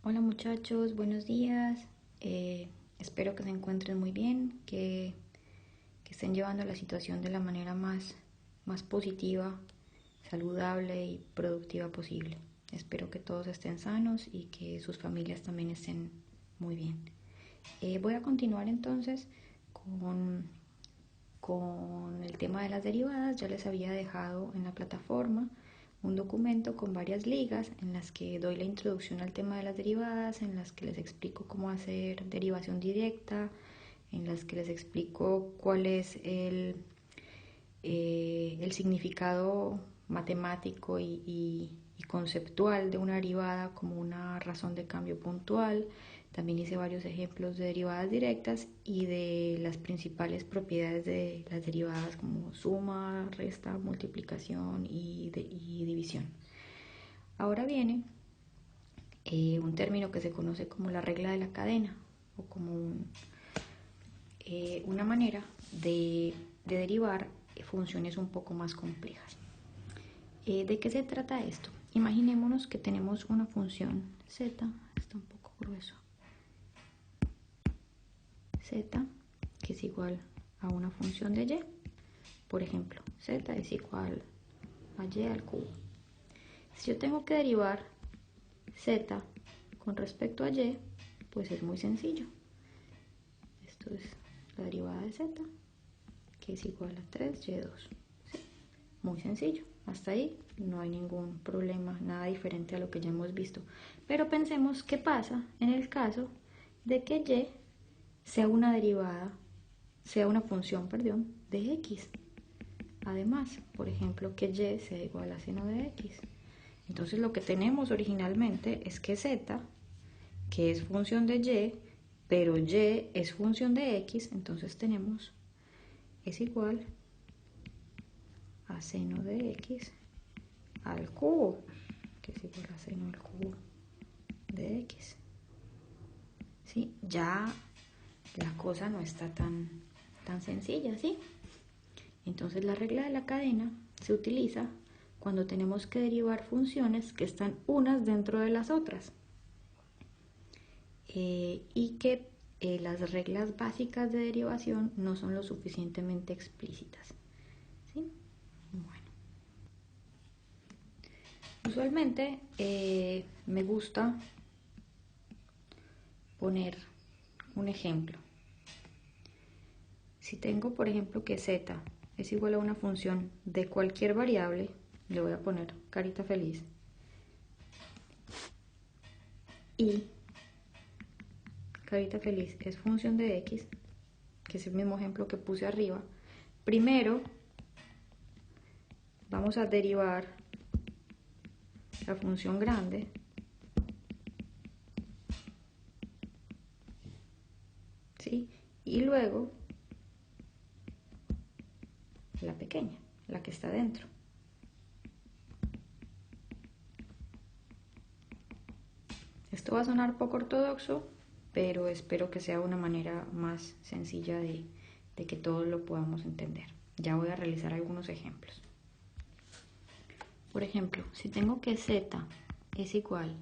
Hola muchachos, buenos días. Espero que se encuentren muy bien, que estén llevando la situación de la manera más positiva, saludable y productiva posible. Espero que todos estén sanos y que sus familias también estén muy bien. Voy a continuar entonces con el tema de las derivadas. Ya les había dejado en la plataforma un documento con varias ligas en las que doy la introducción al tema de las derivadas, en las que les explico cómo hacer derivación directa, en las que les explico cuál es el significado matemático y conceptual de una derivada como una razón de cambio puntual. También hice varios ejemplos de derivadas directas y de las principales propiedades de las derivadas como suma, resta, multiplicación y división. Ahora viene un término que se conoce como la regla de la cadena o como una manera de derivar funciones un poco más complejas. ¿De qué se trata esto? Imaginémonos que tenemos una función z, está un poco grueso, z, que es igual a una función de y. Por ejemplo, z es igual a y al cubo. Si yo tengo que derivar z con respecto a y, pues es muy sencillo. Esto es la derivada de z, que es igual a 3y2. ¿Sí? Muy sencillo. Hasta ahí no hay ningún problema, nada diferente a lo que ya hemos visto. Pero pensemos qué pasa en el caso de que y sea una derivada, sea una función, perdón, de x. Además, por ejemplo, que y sea igual a seno de x. Entonces lo que tenemos originalmente es que z, que es función de y, pero y es función de x, entonces tenemos es igual a seno de x al cubo, que es igual a seno al cubo de x. ¿Sí? Ya la cosa no está tan sencilla, ¿sí? Entonces la regla de la cadena se utiliza cuando tenemos que derivar funciones que están unas dentro de las otras y que las reglas básicas de derivación no son lo suficientemente explícitas. ¿Sí? Bueno. Usualmente me gusta poner un ejemplo. Si tengo, por ejemplo, que z es igual a una función de cualquier variable, le voy a poner carita feliz, y carita feliz es función de x, que es el mismo ejemplo que puse arriba, primero vamos a derivar la función grande ¿sí? Y luego la pequeña, la que está dentro. Esto va a sonar poco ortodoxo, pero espero que sea una manera más sencilla de que todos lo podamos entender. Ya voy a realizar algunos ejemplos. Por ejemplo, si tengo que z es igual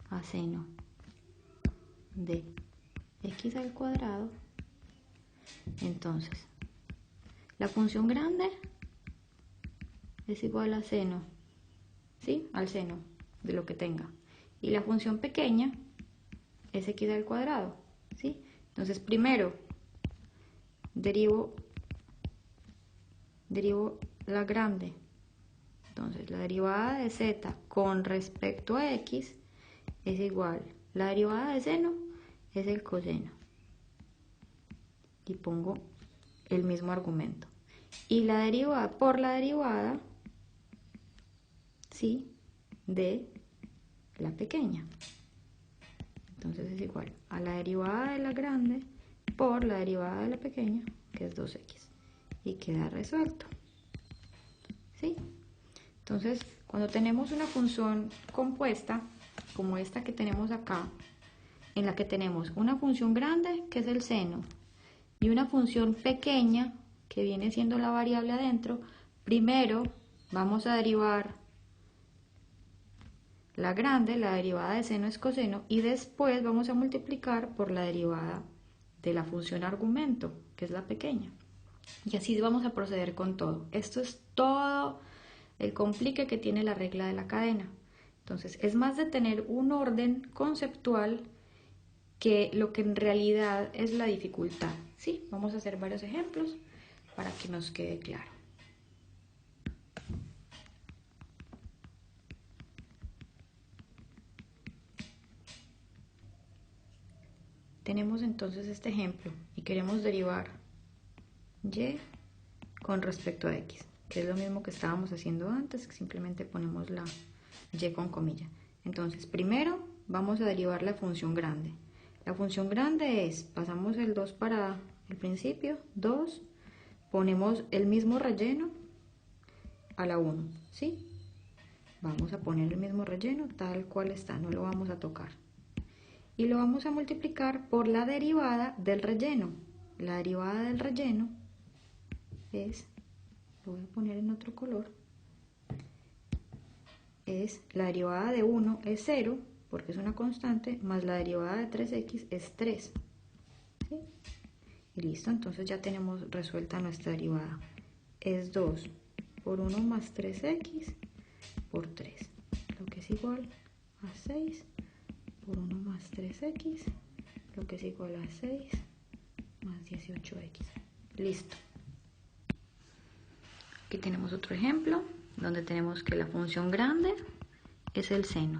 a seno de x al cuadrado, entonces la función grande es igual a seno, ¿sí? Al seno de lo que tenga. Y la función pequeña es x al cuadrado, ¿sí? Entonces primero derivo la grande. Entonces la derivada de z con respecto a x es igual, la derivada de seno es el coseno. Y pongo el mismo argumento. Y la derivada por la derivada, ¿sí? De la pequeña. Entonces es igual a la derivada de la grande por la derivada de la pequeña, que es 2x. Y queda resuelto. ¿Sí? Entonces, cuando tenemos una función compuesta, como esta que tenemos acá, en la que tenemos una función grande, que es el seno, y una función pequeña, que viene siendo la variable adentro, primero vamos a derivar la grande, la derivada de seno es coseno, y después vamos a multiplicar por la derivada de la función argumento, que es la pequeña. Y así vamos a proceder con todo. Esto es todo el complique que tiene la regla de la cadena. Entonces, es más de tener un orden conceptual que lo que en realidad es la dificultad. ¿Sí? Vamos a hacer varios ejemplos para que nos quede claro. Tenemos entonces este ejemplo y queremos derivar y con respecto a x, que es lo mismo que estábamos haciendo antes, que simplemente ponemos la y con comilla. Entonces, primero vamos a derivar la función grande. La función grande es, pasamos el 2 para el principio, 2, ponemos el mismo relleno a la 1, ¿sí? Vamos a poner el mismo relleno tal cual está, no lo vamos a tocar. Y lo vamos a multiplicar por la derivada del relleno. La derivada del relleno es, lo voy a poner en otro color, es la derivada de 1 es 0, porque es una constante, más la derivada de 3x es 3. ¿Sí? Y listo, entonces ya tenemos resuelta nuestra derivada. Es 2 por 1 más 3x por 3, lo que es igual a 6 por 1 más 3x, lo que es igual a 6 más 18x. Listo. Aquí tenemos otro ejemplo donde tenemos que la función grande es el seno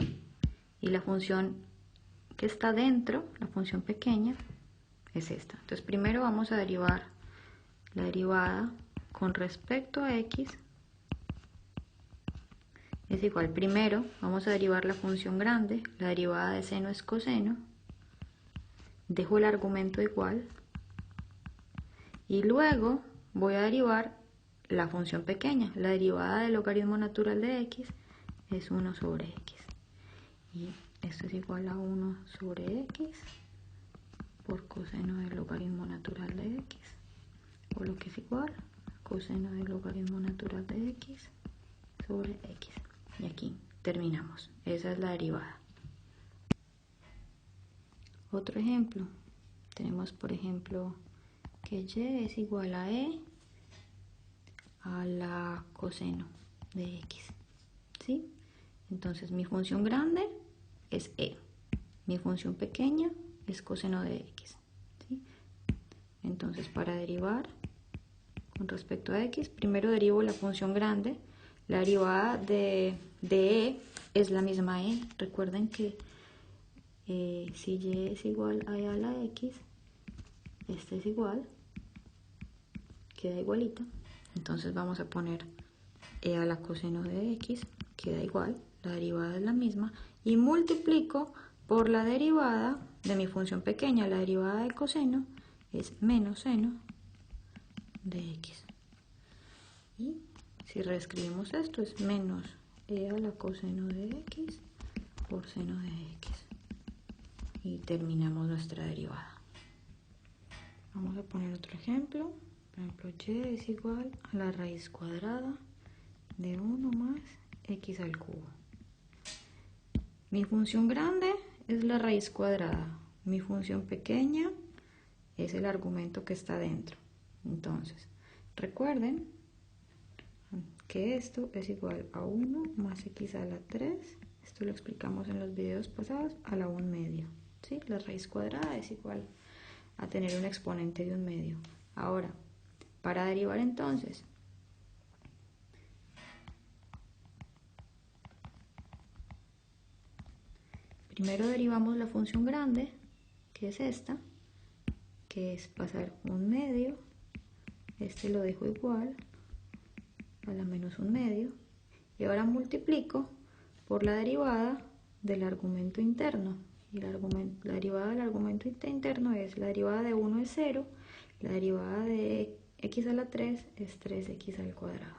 y la función que está dentro, la función pequeña, es esta. Entonces primero vamos a derivar la derivada con respecto a x es igual, primero vamos a derivar la función grande, la derivada de seno es coseno, dejo el argumento igual y luego voy a derivar la función pequeña, la derivada del logaritmo natural de x es 1 sobre x y esto es igual a 1 sobre x por coseno del logaritmo natural de x, o lo que es igual a coseno del logaritmo natural de x sobre x. Y aquí terminamos. Esa es la derivada. Otro ejemplo. Tenemos, por ejemplo, que y es igual a e a la coseno de x. ¿Sí? Entonces mi función grande es e. Mi función pequeña es coseno de x. ¿Sí? Entonces para derivar con respecto a x, primero derivo la función grande. La derivada de e es la misma e. Recuerden que si y es igual a e a la x, esta es igual, queda igualita. Entonces vamos a poner e a la coseno de x, queda igual, la derivada es la misma, y multiplico por la derivada de mi función pequeña. La derivada del coseno es menos seno de x. Y si reescribimos esto es menos e a la coseno de x por seno de x. Y terminamos nuestra derivada. Vamos a poner otro ejemplo. Por ejemplo, y es igual a la raíz cuadrada de 1 más x al cubo. Mi función grande es la raíz cuadrada. Mi función pequeña es el argumento que está dentro. Entonces, recuerden que esto es igual a 1 más x a la 3, esto lo explicamos en los videos pasados, a la 1 medio, ¿sí? La raíz cuadrada es igual a tener un exponente de 1 medio. Ahora, para derivar entonces, primero derivamos la función grande, que es esta, que es pasar 1 medio, este lo dejo igual, a la menos 1 medio, y ahora multiplico por la derivada del argumento interno. Y la derivada del argumento interno es, la derivada de 1 es 0, la derivada de x a la 3 es 3x al cuadrado.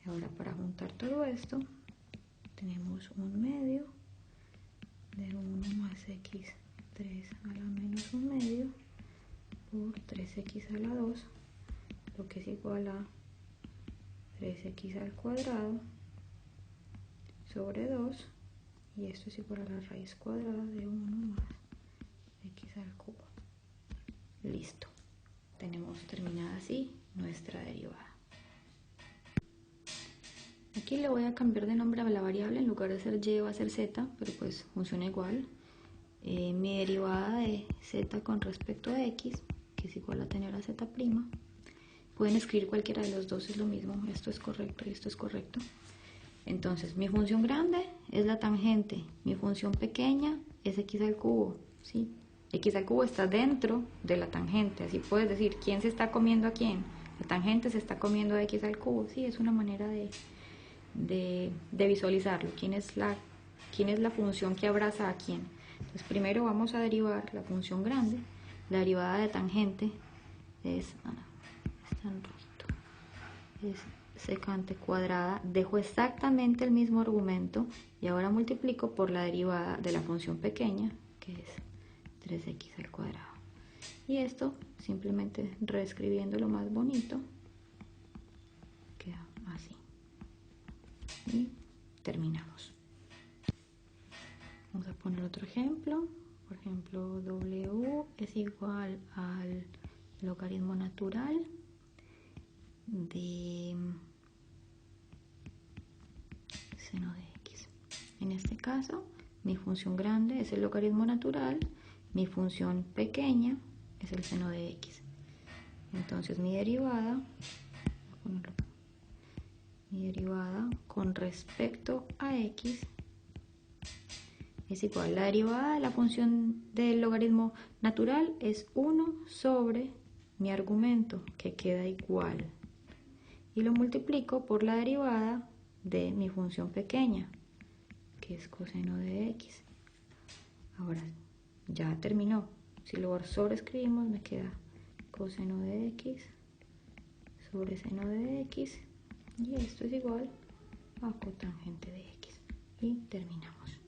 Y ahora para juntar todo esto, tenemos 1 medio de 1 más x 3 a la menos 1 medio por 3x a la 2, lo que es igual a 3x al cuadrado sobre 2 y esto es igual a la raíz cuadrada de 1 más x al cubo. Listo, tenemos terminada así nuestra derivada. Aquí le voy a cambiar de nombre a la variable, en lugar de ser y va a ser z, pero pues funciona igual. Mi derivada de z con respecto a x, que es igual a tener a z', pueden escribir cualquiera de los dos, es lo mismo, esto es correcto y esto es correcto. Entonces mi función grande es la tangente, mi función pequeña es x al cubo, ¿sí? X al cubo está dentro de la tangente, así puedes decir quién se está comiendo a quién. La tangente se está comiendo a x al cubo, sí, es una manera de visualizarlo, quién es la función que abraza a quién. Entonces primero vamos a derivar la función grande, la derivada de tangente es, es secante cuadrada, dejo exactamente el mismo argumento y ahora multiplico por la derivada de la función pequeña, que es 3x al cuadrado. Y esto, simplemente reescribiéndolo más bonito, queda así. Y terminamos. Vamos a poner otro ejemplo. Por ejemplo, w es igual al logaritmo natural de seno de x. En este caso, mi función grande es el logaritmo natural, mi función pequeña es el seno de x. Entonces mi derivada con respecto a x es igual, la derivada de la función del logaritmo natural es 1 sobre mi argumento, que queda igual, y lo multiplico por la derivada de mi función pequeña, que es coseno de x. Ahora ya terminó, si lo sobreescribimos me queda coseno de x sobre seno de x, y esto es igual a cotangente de x, y terminamos.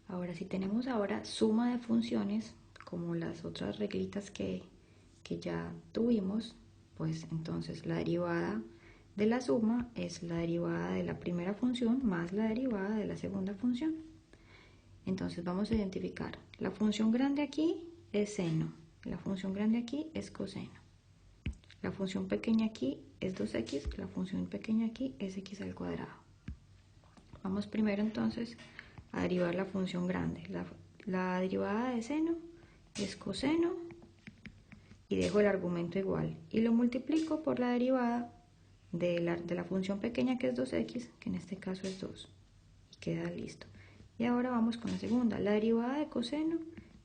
Ahora, si tenemos ahora suma de funciones, como las otras reglitas que ya tuvimos, pues entonces la derivada de la suma es la derivada de la primera función más la derivada de la segunda función. Entonces vamos a identificar, la función grande aquí es seno, la función grande aquí es coseno, la función pequeña aquí es 2x, la función pequeña aquí es x al cuadrado. Vamos primero entonces a derivar la función grande. La derivada de seno es coseno y dejo el argumento igual y lo multiplico por la derivada de la función pequeña, que es 2x, que en este caso es 2, y queda listo. Y ahora vamos con la segunda. La derivada de coseno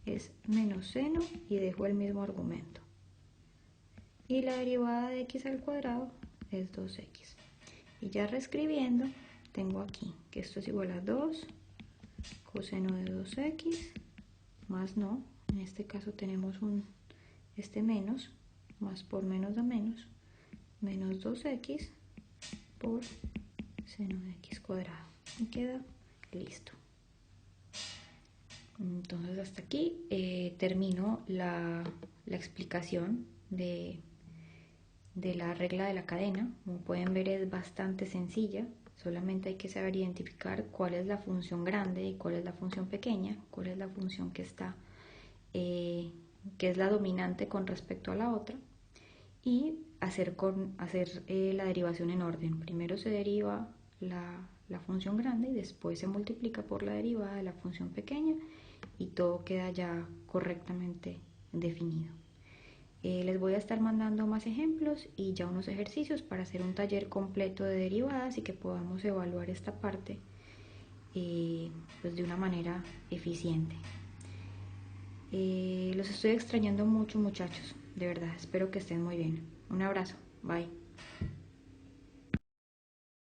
es menos seno y dejo el mismo argumento, y la derivada de x al cuadrado es 2x. Y ya reescribiendo, tengo aquí que esto es igual a 2 coseno de 2x más no, en este caso tenemos este menos, más por menos da menos, menos 2x por seno de x cuadrado, y queda listo. Entonces hasta aquí termino la explicación de la regla de la cadena. Como pueden ver, es bastante sencilla. Solamente hay que saber identificar cuál es la función grande y cuál es la función pequeña, cuál es la función que está, que es la dominante con respecto a la otra, y hacer la derivación en orden. Primero se deriva la función grande y después se multiplica por la derivada de la función pequeña y todo queda ya correctamente definido. Les voy a estar mandando más ejemplos y ya unos ejercicios para hacer un taller completo de derivadas y que podamos evaluar esta parte pues de una manera eficiente. Los estoy extrañando mucho, muchachos, de verdad, espero que estén muy bien. Un abrazo, bye.